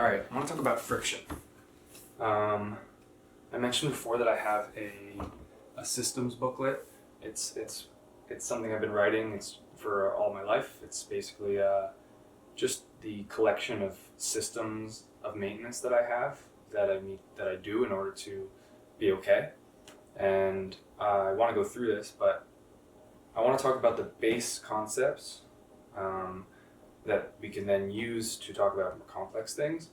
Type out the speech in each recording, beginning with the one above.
Alright, I want to talk about friction. I mentioned before that I have a systems booklet. It's something I've been writing. It's for all my life. It's basically just the collection of systems of maintenance that I have that I do in order to be okay. And I want to go through this, but I want to talk about the base concepts that we can then use to talk about more complex things.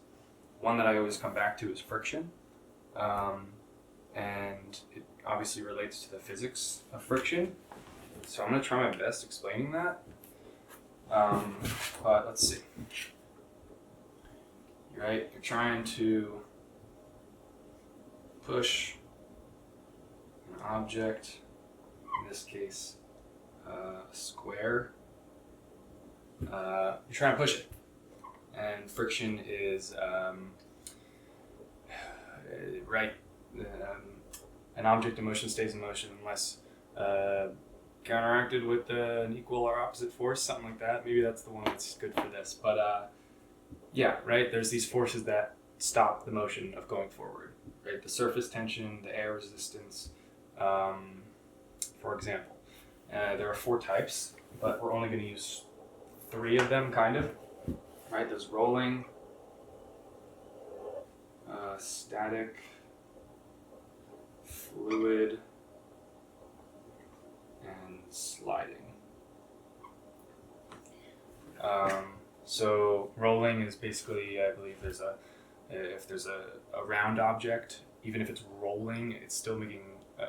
One that I always come back to is friction. And it obviously relates to the physics of friction. So I'm going to try my best explaining that. But let's see. Right? You're trying to push an object, in this case, a square. You're trying to push it. And friction is, an object in motion stays in motion unless counteracted with an equal or opposite force, something like that. Maybe that's the one that's good for this. But there's these forces that stop the motion of going forward, right? The surface tension, the air resistance, for example. There are 4 types, but we're only going to use 3 of them, kind of. Right? There's rolling, static, fluid, and sliding. So rolling is basically, I believe if there's a round object, even if it's rolling, it's still making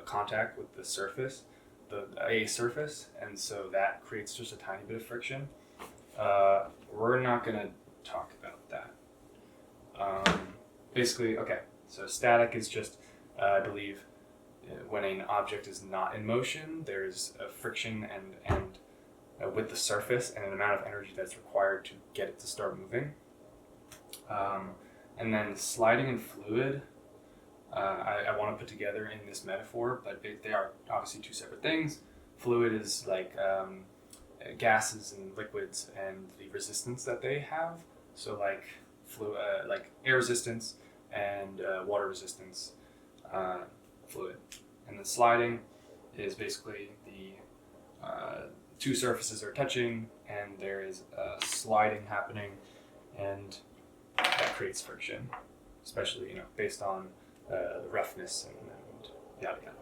contact with the surface, a surface, and so that creates just a tiny bit of friction. We're not going to talk about that. So static is just, I believe, when an object is not in motion, there's a friction and with the surface and an amount of energy that's required to get it to start moving. And then sliding and fluid, I want to put together in this metaphor, but they are obviously 2 separate things. Fluid is like gases and liquids and the resistance that they have. So like air resistance and water resistance, fluid. And the sliding is basically the 2 surfaces are touching and there is sliding happening, and that creates friction, especially based on the roughness and yada yada.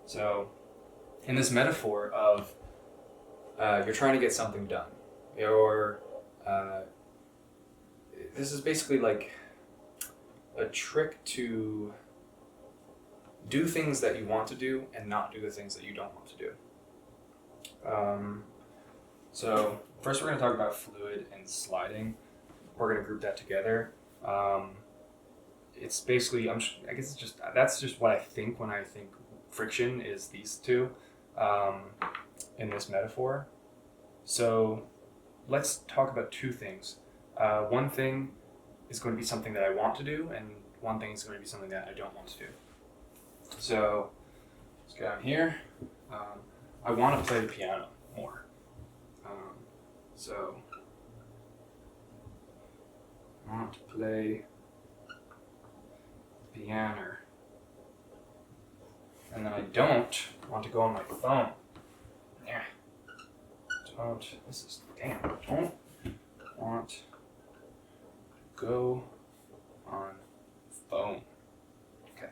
So in this metaphor of you're trying to get something done, this is basically like a trick to do things that you want to do and not do the things that you don't want to do. So first we're going to talk about fluid and sliding. We're going to group that together. It's basically, that's just what I think when I think friction is these 2 in this metaphor. So let's talk about 2 things. One thing is going to be something that I want to do, and one thing is going to be something that I don't want to do. So let's go down here. I want to play the piano more. So I want to play the piano. And then I don't want to go on my phone. Yeah. Don't want to go on phone. Okay.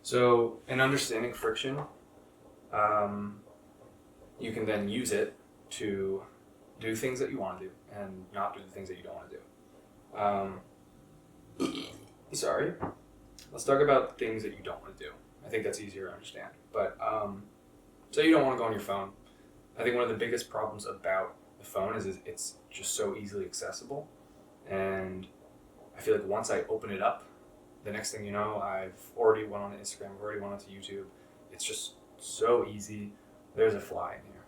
So in understanding friction, you can then use it to do things that you want to do and not do the things that you don't want to do. Sorry. Let's talk about things that you don't want to do. I think that's easier to understand. But so you don't want to go on your phone. I think one of the biggest problems about the phone is it's just so easily accessible. And I feel like once I open it up, the next thing you know, I've already went on Instagram, I've already went onto YouTube. It's just so easy. There's a fly in here.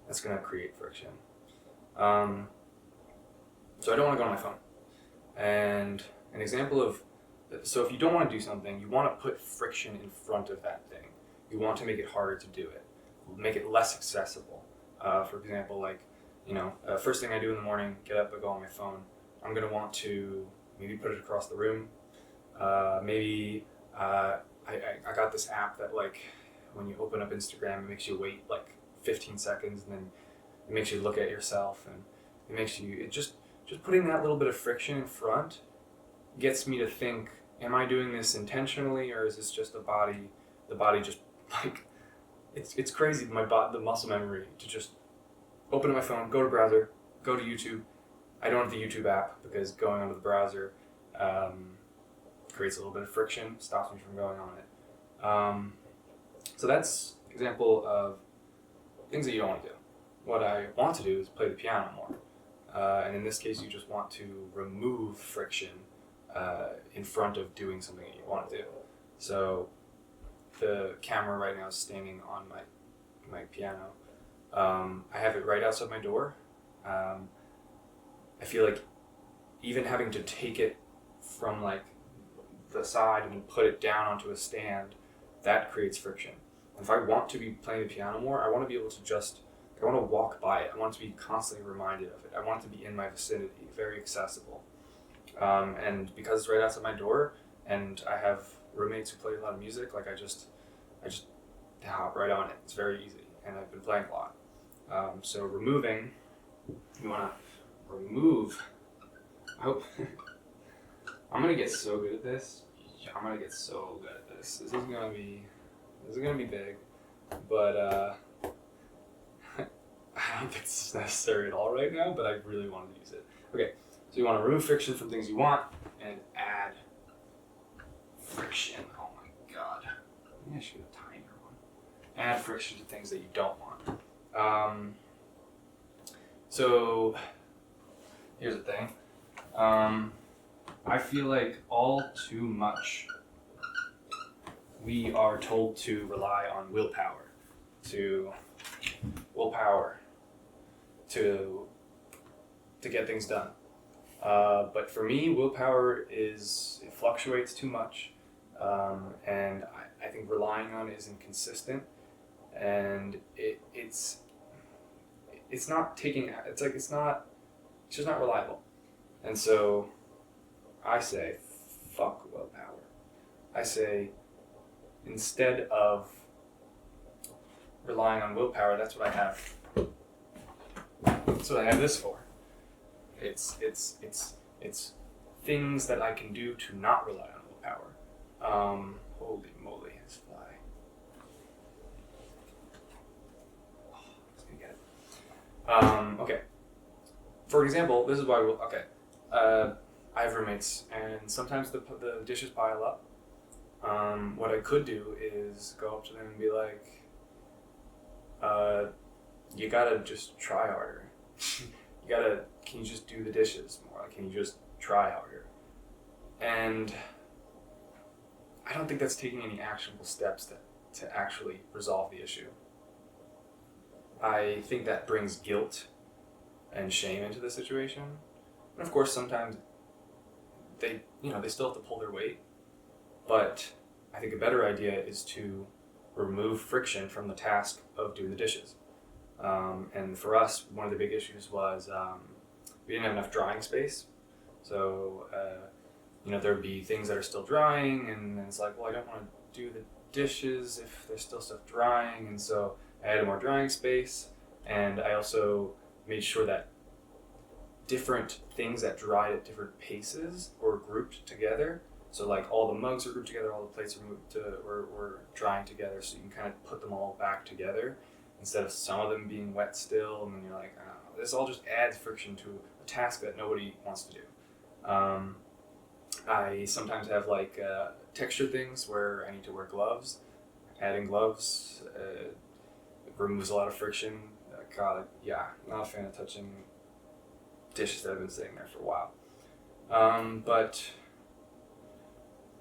That's going to create friction. So I don't want to go on my phone. And an example of, so if you don't want to do something, you want to put friction in front of that thing. You want to make it harder to do it, make it less accessible. For example, like First thing I do in the morning, get up, I go on my phone. I'm going to want to maybe put it across the room. Maybe I got this app that, like, when you open up Instagram, it makes you wait like 15 seconds, and then it makes you look at yourself, and it just putting that little bit of friction in front gets me to think, am I doing this intentionally, or is this just the body just, like, it's crazy, the muscle memory to just open up my phone, go to browser, go to YouTube. I don't have the YouTube app because going onto the browser creates a little bit of friction, stops me from going on it. So that's an example of things that you don't want to do. What I want to do is play the piano more. And in this case, you just want to remove friction in front of doing something that you want to do. So the camera right now is standing on my piano. I have it right outside my door. I feel like even having to take it from like the side and put it down onto a stand, that creates friction. And if I want to be playing the piano more, I want to be able to I want to walk by it. I want to be constantly reminded of it. I want it to be in my vicinity, very accessible. And because it's right outside my door, and I have roommates who play a lot of music, like I just hop right on it. It's very easy, and I've been playing a lot. So removing, you want to remove. I hope I'm gonna get so good at this. I'm gonna get so good at this. This is gonna be big, but I don't think this is necessary at all right now. But I really wanted to use it. Okay, so you want to remove friction from things you want and add friction. Oh my god, maybe I should get a tinier one. Add friction to things that you don't want. So here's the thing. I feel like all too much we are told to rely on willpower to get things done. But for me, willpower it fluctuates too much, and I think relying on it is inconsistent, and it's just not reliable. And so I say, fuck willpower. I say, instead of relying on willpower, that's what I have. That's what I have this for. It's things that I can do to not rely on willpower. Holy moly, this fly. Oh, I was gonna get it. Okay. For example, this is why I have roommates, and sometimes the dishes pile up. What I could do is go up to them and be like, you gotta just try harder. Can you just do the dishes more? Can you just try harder? And I don't think that's taking any actionable steps to actually resolve the issue. I think that brings guilt and shame into the situation. And of course, sometimes they still have to pull their weight. But I think a better idea is to remove friction from the task of doing the dishes. And for us, one of the big issues was we didn't have enough drying space. So, there'd be things that are still drying, and it's like, well, I don't want to do the dishes if there's still stuff drying. And so I added more drying space, and I also made sure that different things that dried at different paces were grouped together. So like all the mugs are grouped together, all the plates were drying together, so you can kind of put them all back together instead of some of them being wet still, and then you're like, oh, this all just adds friction to a task that nobody wants to do. I sometimes have like texture things where I need to wear gloves. Adding gloves removes a lot of friction. God, yeah, not a fan of touching dishes that have been sitting there for a while. But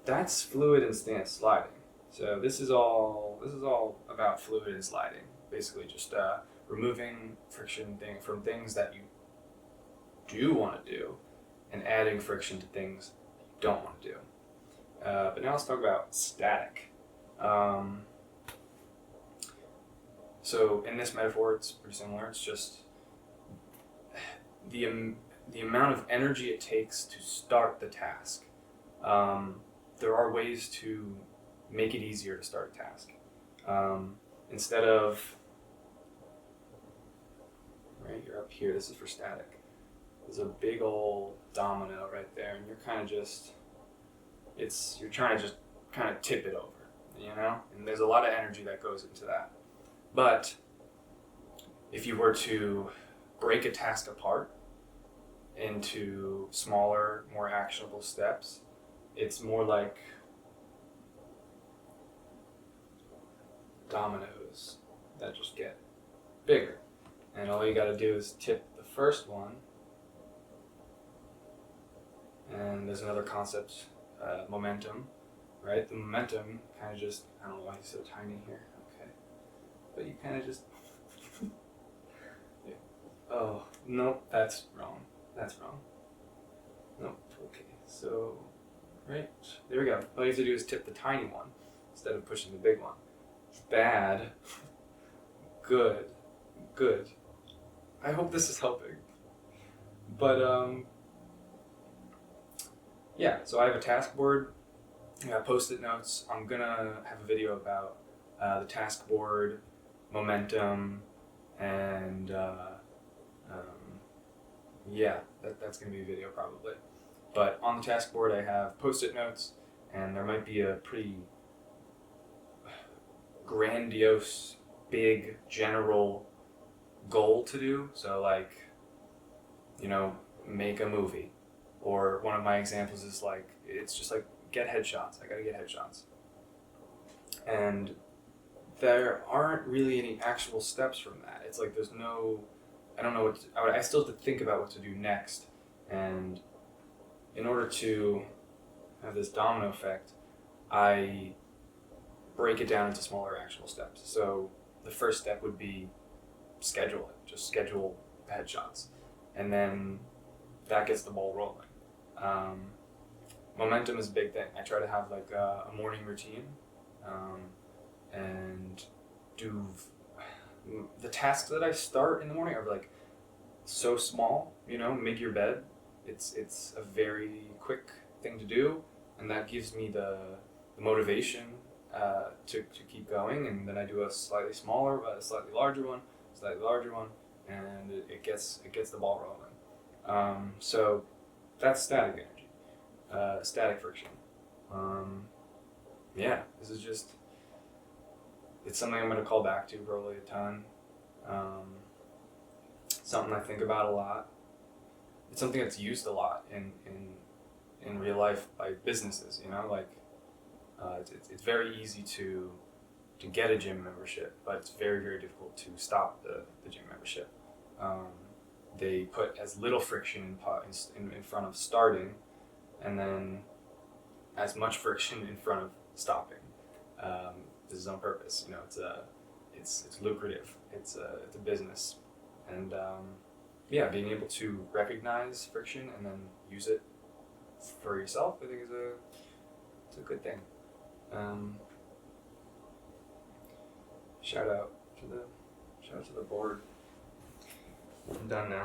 that's fluid and stance sliding. So this is all about fluid and sliding. Basically, just removing friction from things that you do want to do, and adding friction to things you don't want to do. But now let's talk about static. So in this metaphor, it's pretty similar. It's just the amount of energy it takes to start the task. There are ways to make it easier to start a task. Instead of, right, you're up here, this is for static. There's a big old domino right there, and you're kind of just, you're trying to just kind of tip it over, you know? And there's a lot of energy that goes into that. But if you were to break a task apart into smaller, more actionable steps, it's more like dominoes that just get bigger. And all you gotta do is tip the first one. And there's another concept, momentum, right? The momentum kind of just, I don't know why he's so tiny here, okay. But you kind of just, yeah. Oh, nope, that's wrong. That's wrong. Nope, okay, so, right, there we go. All you have to do is tip the tiny one instead of pushing the big one. Bad, good, good. I hope this is helping. But, yeah, so I have a task board, post-it notes. I'm gonna have a video about the task board, momentum, and yeah, that's gonna be a video probably. But on the task board I have post-it notes, and there might be a pretty grandiose, big, general goal to do. So like, you know, make a movie. Or one of my examples is like, it's just like, get headshots. I gotta get headshots. And there aren't really any actual steps from that. It's like there's no, I don't know what, I still have to think about what to do next. And in order to have this domino effect, I break it down into smaller actual steps. So the first step would be schedule it. Just schedule the headshots. And then that gets the ball rolling. Momentum is a big thing. I try to have like a morning routine, and do the tasks that I start in the morning are like so small. You know, make your bed. It's a very quick thing to do, and that gives me the motivation to keep going. And then I do a slightly smaller, but a slightly larger one, and it gets the ball rolling. So that's static energy, static friction. Yeah, this is just, it's something I'm going to call back to probably a ton. Something I think about a lot. It's something that's used a lot in real life by businesses, you know, like it's very easy to get a gym membership, but it's very, very difficult to stop the gym membership. They put as little friction in front of starting, and then as much friction in front of stopping. This is on purpose, you know. It's lucrative. It's a business, and yeah, being able to recognize friction and then use it for yourself, I think it's a good thing. Shout out to the board. I'm done now.